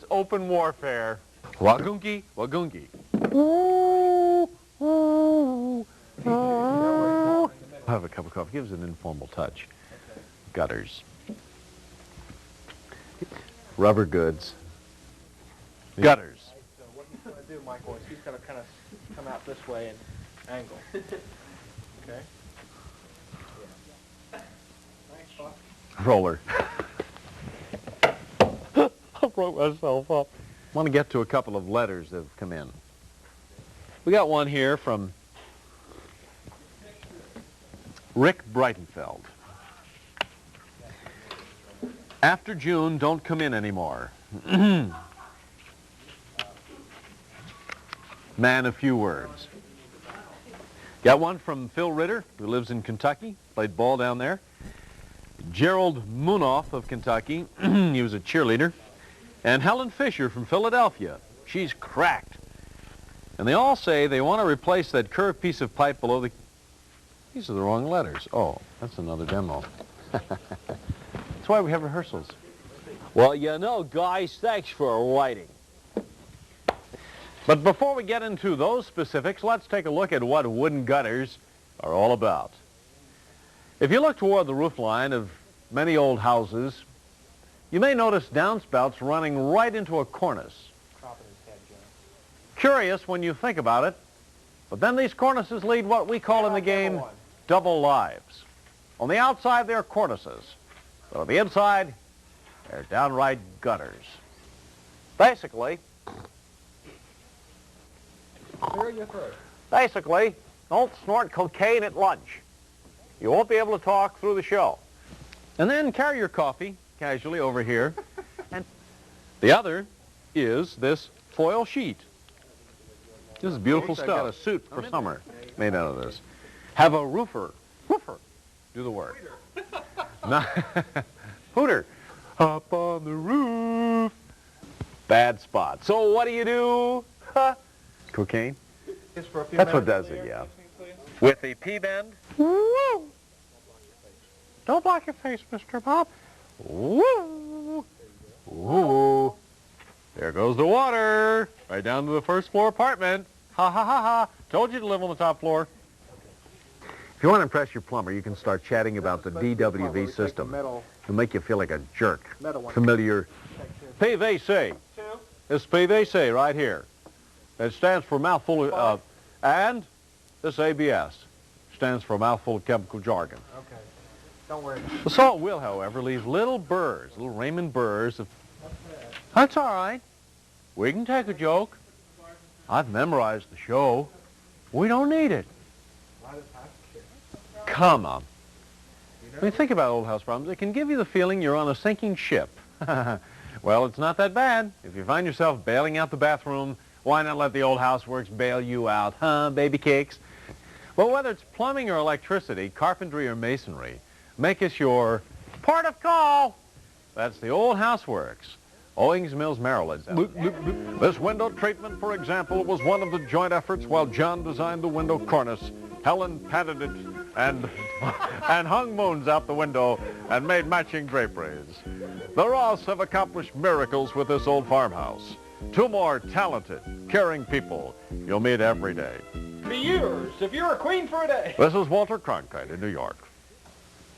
it's open warfare. Wagungi, wagungi. Ooh, ooh, ooh. Have a cup of coffee. Gives it an informal touch. Gutters. Rubber goods. Gutters. So what he's going to do, Michael, is he's going to kind of come out this way and angle. Okay? Thanks, Buck. Roller. I broke myself up. I want to get to a couple of letters that have come in. We got one here from Rick Breitenfeld. After June, don't come in anymore. Man of few words. Got one from Phil Ritter, who lives in Kentucky, played ball down there. Gerald Munoz of Kentucky, he was a cheerleader. And Helen Fisher from Philadelphia, she's cracked. And they all say they want to replace that curved piece of pipe below the... These are the wrong letters. Oh, that's another demo. That's why we have rehearsals. Well, you know, guys, thanks for writing. But before we get into those specifics, let's take a look at what wooden gutters are all about. If you look toward the roof line of many old houses, you may notice downspouts running right into a cornice. Curious when you think about it, but then these cornices lead what we call in the game double lives. On the outside, they're cornices, but on the inside, they're downright gutters. Basically, don't snort cocaine at lunch. You won't be able to talk through the show. And then carry your coffee casually over here. And the other is this foil sheet. This is beautiful stuff. I've got a suit for summer made out of this. Have a roofer do the work. Hooter. Up on the roof. Bad spot. So what do? Cocaine? That's what does it, yeah. With the P-bend. Woo! Don't block your face, Mr. Bob. Woo! Woo! There goes the water. Right down to the first floor apartment. Ha ha ha ha. Told you to live on the top floor. If you want to impress your plumber, you can start chatting about the DWV system. It'll make you feel like a jerk. Familiar. PVC. This PVC right here. It stands for mouthful of, and this ABS stands for mouthful of chemical jargon. Okay. Don't worry. The salt will, however, leave little burrs, little Raymond burrs of... That's all right. We can take a joke. I've memorized the show. We don't need it. Come on. I mean, think about old house problems. It can give you the feeling you're on a sinking ship. Well, it's not that bad. If you find yourself bailing out the bathroom, why not let the Old Houseworks bail you out, huh, baby cakes? Well, whether it's plumbing or electricity, carpentry or masonry, make us your port of call. That's the Old Houseworks, Owings Mills, Maryland. This window treatment, for example, was one of the joint efforts while John designed the window cornice. Helen padded it and hung moons out the window and made matching draperies. The Ross have accomplished miracles with this old farmhouse. Two more talented, caring people you'll meet every day. Be yours if you're a queen for a day. This is Walter Cronkite in New York.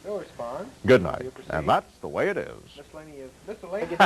No response. Good night. And that's the way it is. Miscellaneous.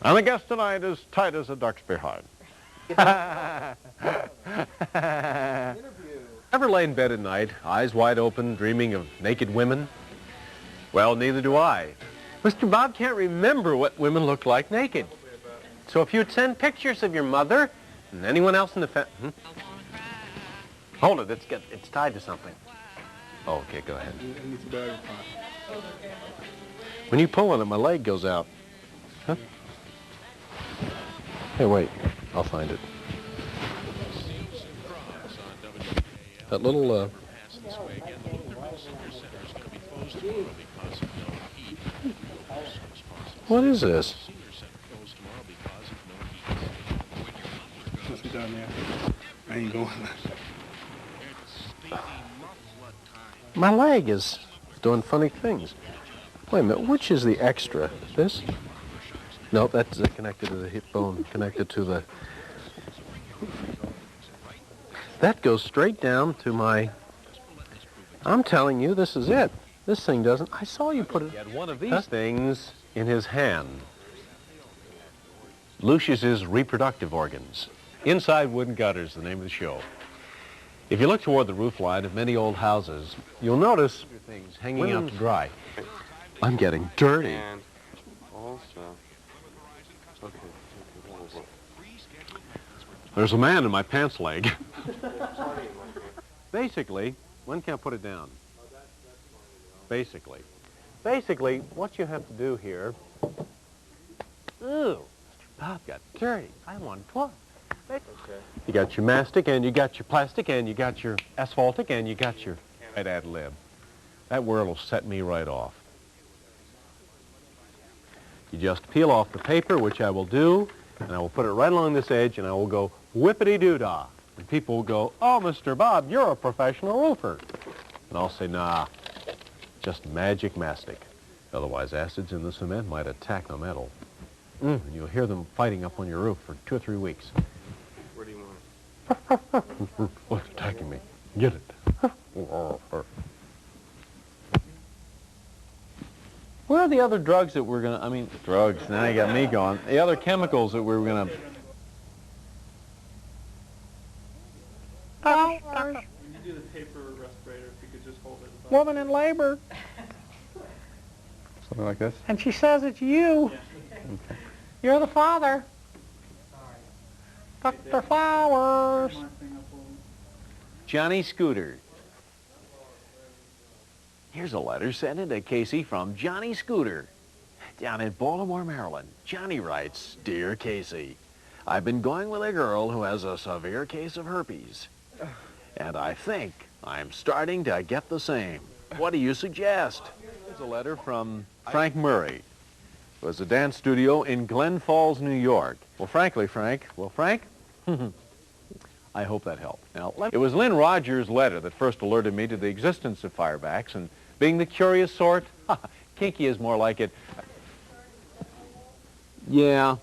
And the guest tonight is tight as a duck's behind. Ever lay in bed at night, eyes wide open, dreaming of naked women? Well, neither do I. Mr. Bob can't remember what women look like naked. So if you'd send pictures of your mother and anyone else in the family... Hold it, it's tied to something. Oh, okay, go ahead. When you pull on it, my leg goes out. Huh? Hey, wait. I'll find it. That little, What is this? we done there. I ain't going. My leg is doing funny things. Wait a minute, which is the extra? This? No, that's connected to the hip bone, connected to the... That goes straight down to my... I'm telling you, this is it. This thing doesn't... I saw you put it... He had one of these things in his hand. Lucius's reproductive organs. Inside Wooden Gutters, the name of the show. If you look toward the roof line of many old houses, you'll notice things hanging out to dry. I'm getting dirty. And also, okay. There's a man in my pants leg. Basically, when can I put it down? Basically, what you have to do here... Ooh, Mr. Bob got dirty. I want 12. Okay. You got your mastic, and you got your plastic, and you got your asphaltic, and you got your ad lib. That word will set me right off. You just peel off the paper, which I will do, and I will put it right along this edge, and I will go whippity-doo-dah. And people will go, oh, Mr. Bob, you're a professional roofer. And I'll say, nah, just magic mastic. Otherwise, acids in the cement might attack the metal. And you'll hear them fighting up on your roof for 2 or 3 weeks. Where do you want it? What's attacking me? Get it. What are the other drugs that we're going to, drugs, now you got me going. The other chemicals that we were going to... When you do the paper respirator, if you could just hold it above. Woman in labor, Something like this? and she says it's you. Okay. You're the father. Dr. Flowers. Johnny Scooter. Here's a letter sent into Casey from Johnny Scooter down in Baltimore, Maryland. Johnny writes, Dear Casey, I've been going with a girl who has a severe case of herpes, and I think I'm starting to get the same. What do you suggest? Here's a letter from Frank Murray. It was a dance studio in Glen Falls, New York. Well, frankly, Frank, I hope that helped. Now, it was Lynn Rogers' letter that first alerted me to the existence of firebacks, and being the curious sort, kinky is more like it. Yeah,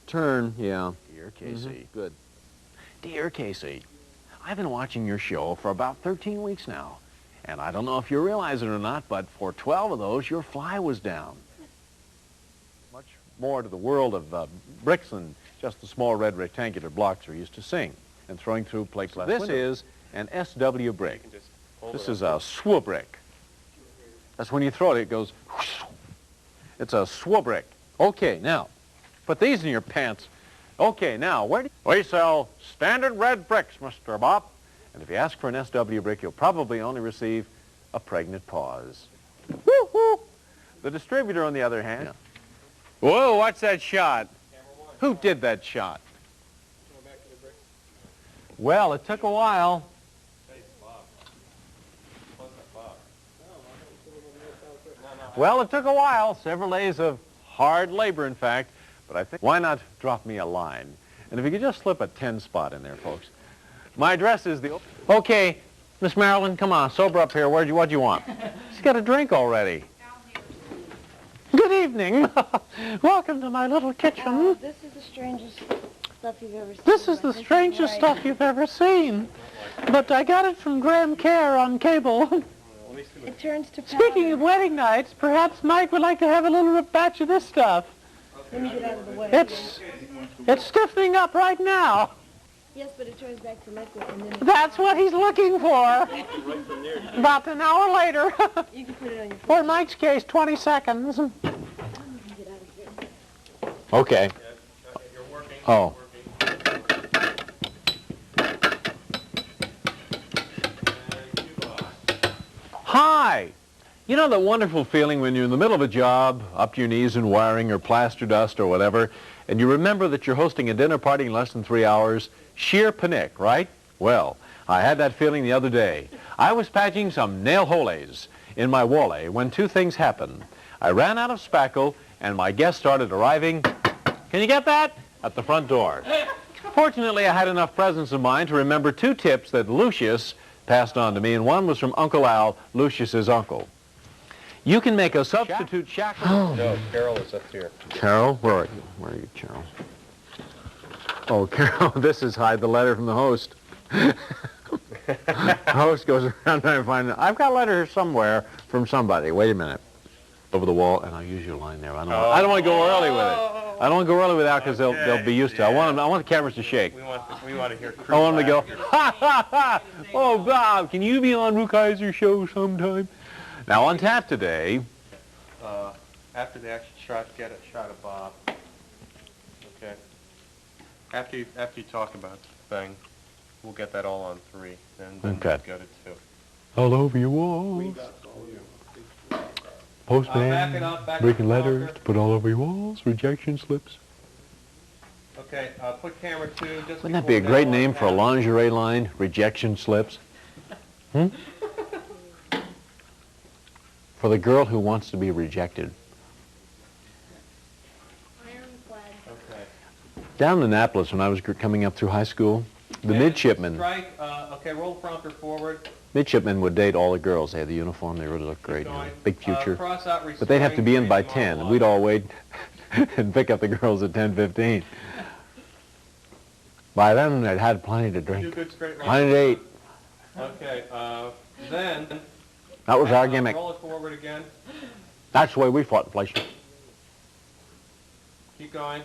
turn, yeah. Dear Casey. Good. Dear Casey, I've been watching your show for about 13 weeks now, and I don't know if you realize it or not, but for 12 of those, your fly was down. Much more to the world of bricks than just the small red rectangular blocks we're used to seeing and throwing through plate glass windows. This is an SW brick. This is a SW brick. That's when you throw it, it goes whoosh. It's a SW brick. Okay, now, put these in your pants. Okay, now, where do we sell standard red bricks, Mr. Bob. And if you ask for an SW brick, you'll probably only receive a pregnant pause. Woo-hoo! The distributor, on the other hand... Whoa, watch that shot. Who did that shot? Well, it took a while. Well, it took a while, several days of hard labor, in fact, but I think, why not drop me a line? And if you could just slip a 10 spot in there, folks. My address is the... Okay, Miss Marilyn, come on, sober up here. What do you want? She's got a drink already. Good evening. Welcome to my little kitchen. This is the strangest stuff you've ever seen. This is the strangest stuff you've ever seen. But I got it from Graham Kerr on cable. It turns to powder. Speaking of wedding nights, perhaps Mike would like to have a little batch of this stuff. Let me get out of the way. It's stiffening up right now. Yes, but it turns back to liquid and then... That's what he's looking for. About an hour later. You can put it on your... Or in Mike's case, 20 seconds. Get out of here. Okay. Oh. Hi. You know that wonderful feeling when you're in the middle of a job, up to your knees in wiring or plaster dust or whatever, and you remember that you're hosting a dinner party in less than 3 hours? Sheer panic, right? Well, I had that feeling the other day. I was patching some nail holes in my wall when two things happened. I ran out of spackle, and my guests started arriving. Can you get that? At the front door. Fortunately, I had enough presence of mind to remember 2 tips that Lucius passed on to me, and one was from Uncle Al, Lucius's uncle. You can make a substitute shackle. No, Carol is up here. Carol, where are you? Where are you, Carol? Oh, Carol, this is hide the letter from the host. The host goes around trying to find it. I've got a letter here somewhere from somebody. Wait a minute. Over the wall, and I'll use your line there. I don't want to go early with it. I don't want to go early with that because they'll be used to it. I want the cameras to shake. We want to hear crew. I want them to go, ha, ha, ha! Oh, Bob, can you be on Rukeyser's show sometime? Now, on tap today... After the action shot, get a shot of Bob. Okay. After you talk about the thing, we'll get that all on 3. Then Okay. go to 2. All over your walls. Postman, breaking letters to put all over your walls, rejection slips. Okay, put camera 2. Just Wouldn't that be a great name for a lingerie line? Rejection slips? For the girl who wants to be rejected. Okay. Down in Annapolis, when I was coming up through high school, the midshipmen... Strike. Okay, roll prompter forward. Midshipmen would date all the girls. They had the uniform. They really looked great. You know, big future. Cross out But they'd have to be in by 10, restoring and we'd all wait and pick up the girls at 10:15. By then, I'd had plenty to Do drink. good straight line. Plenty to eat. Okay, then... That was our gimmick. Roll it forward again. That's the way we fought the place. Keep going.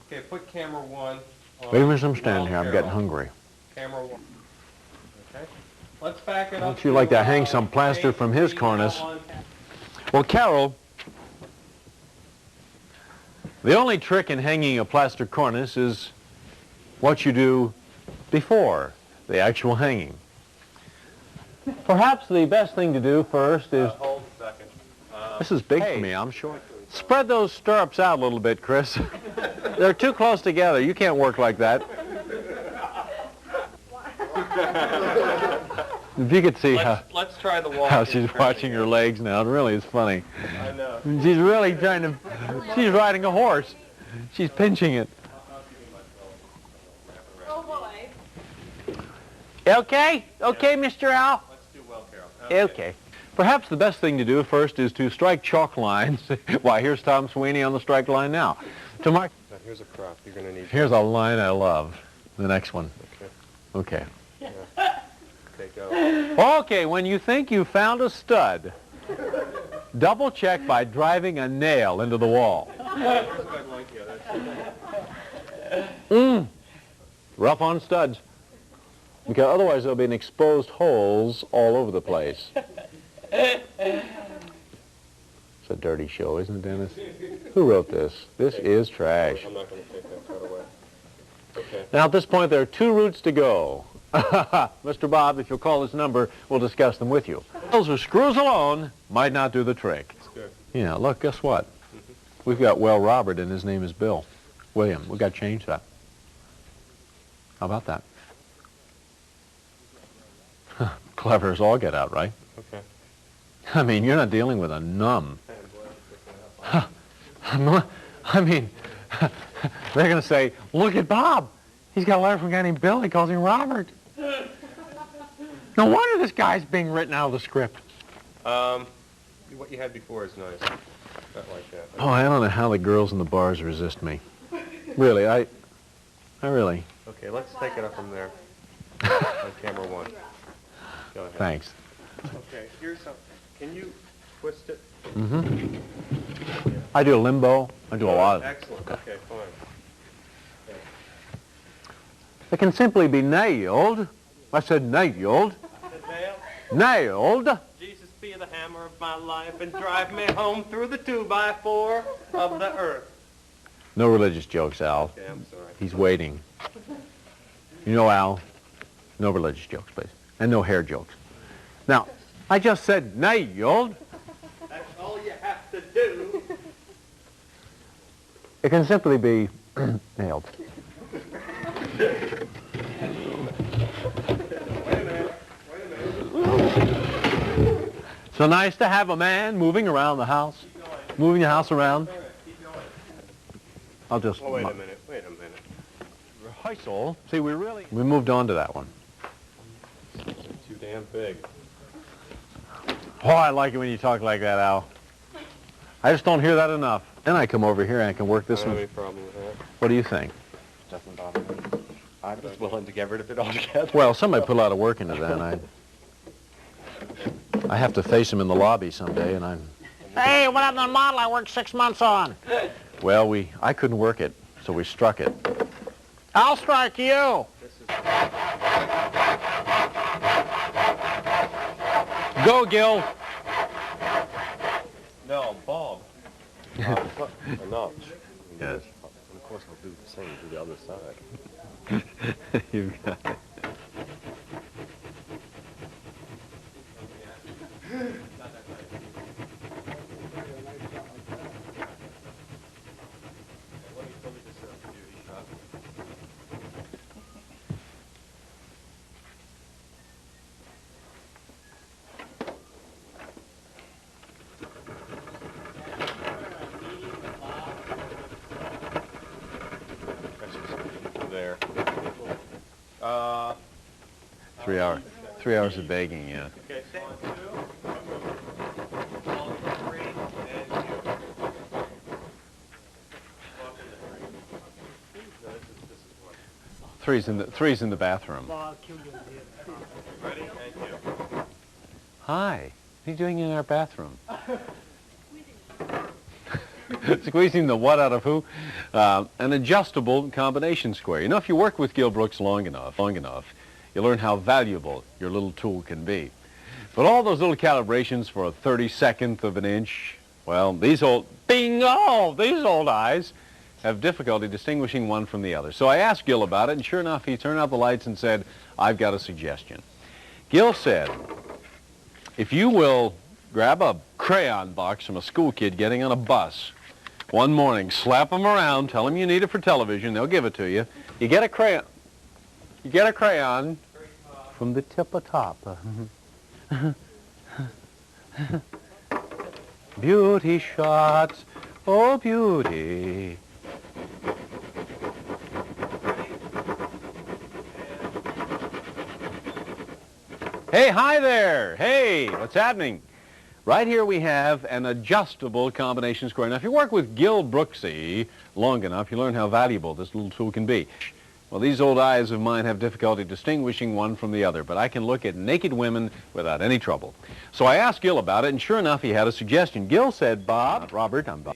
Okay, put camera 1 on... Wait a minute, I'm standing here. I'm Carol. getting hungry. Camera 1. Okay. Let's back it up. Don't you like to hang some plaster from his cornice? Well, Carol, the only trick in hanging a plaster cornice is what you do before the actual hanging. Perhaps the best thing to do first is... Hold a second. This is big for me, I'm short. Spread those stirrups out a little bit, Chris. They're too close together. You can't work like that. If you could see Let's try the wall. how she's watching her legs now, it really is funny. I know. She's really trying to... She's riding a horse. She's pinching it. Oh boy. Okay? Okay, Mr. Al? Let's do well, Carol. Okay. Perhaps the best thing to do first is to strike chalk lines. Why, here's Tom Sweeney on the strike line now. To mark... Now, here's a prop. You're going to need... Here's a line I love. The next one. Okay. Okay. Okay, go. Okay, when you think you found a stud, double check by driving a nail into the wall. Rough on studs. Because otherwise there'll be an exposed holes all over the place. It's a dirty show, isn't it, Dennis? Who wrote this? This is trash. I'm not going to take that cut away. Okay. Now, at this point, there are 2 routes to go. Mr. Bob, if you'll call this number, we'll discuss them with you. Those who screws alone might not do the trick. That's good. Yeah, look, guess what? We've got Well Robert, and his name is Bill. William, we've got to change that. How about that? Clever as all get out, right? Okay. I mean, you're not dealing with a numb. I mean, they're going to say, look at Bob. He's got a letter from a guy named Bill. He calls him Robert. No wonder this guy's being written out of the script. What you had before is nice. Not like that. Oh, I don't know how the girls in the bars resist me. Really, I really. Okay, let's take it up from there. On camera 1. Go ahead. Thanks. Okay, here's some. Can you twist it? Mm-hmm. I do a limbo. I do a lot of it. Excellent. Okay, fine. It can simply be nailed. I said nailed. Nailed. Jesus be the hammer of my life and drive me home through the 2x4 of the earth. No religious jokes, Al. Okay, I'm sorry. He's waiting. You know, Al, no religious jokes, please. And no hair jokes. Now, I just said nailed. That's all you have to do. It can simply be nailed. So nice to have a man moving around the house, moving the house around. Keep going. I'll just... Oh, wait a minute. rehearsal. See, we moved on to that one. Too damn big. Oh, I like it when you talk like that, Al. I just don't hear that enough. Then I come over here and I can work this I don't one. have any problem with that. What do you think? Doesn't bother me. I'm just willing to get rid of it altogether. Well, somebody put a lot of work into that, and I have to face him in the lobby someday, and I'm... Hey, what happened to the model I worked 6 months on? Well, I couldn't work it, so we struck it. I'll strike you! Go, Gil! No, Bob. A notch. Yes. And of course I'll do the same to the other side. You've got it. There. 3 hours. 3 hours of begging, yeah. Okay, stand 2. All 3, and you. Walk in the 3. No, this is what. Three's in the bathroom. Ready? And you. Hi. What are you doing in our bathroom? Squeezing the what out of who? An adjustable combination square. You know, if you work with Gil Brooks long enough, you learn how valuable your little tool can be. But all those little calibrations for a 32nd of an inch, well, these old eyes have difficulty distinguishing one from the other. So I asked Gil about it, and sure enough, he turned out the lights and said, I've got a suggestion. Gil said, if you will grab a crayon box from a school kid getting on a bus one morning, slap them around, tell them you need it for television, they'll give it to you. You get a crayon. You get a crayon from the tip of top. Beauty shots, oh beauty. Hey, hi there. Hey, what's happening? Right here we have an adjustable combination square. Now, if you work with Gil Brooksy long enough, you learn how valuable this little tool can be. Well, these old eyes of mine have difficulty distinguishing one from the other, but I can look at naked women without any trouble. So I asked Gil about it, and sure enough, he had a suggestion. Gil said, Bob, Robert, I'm Bob.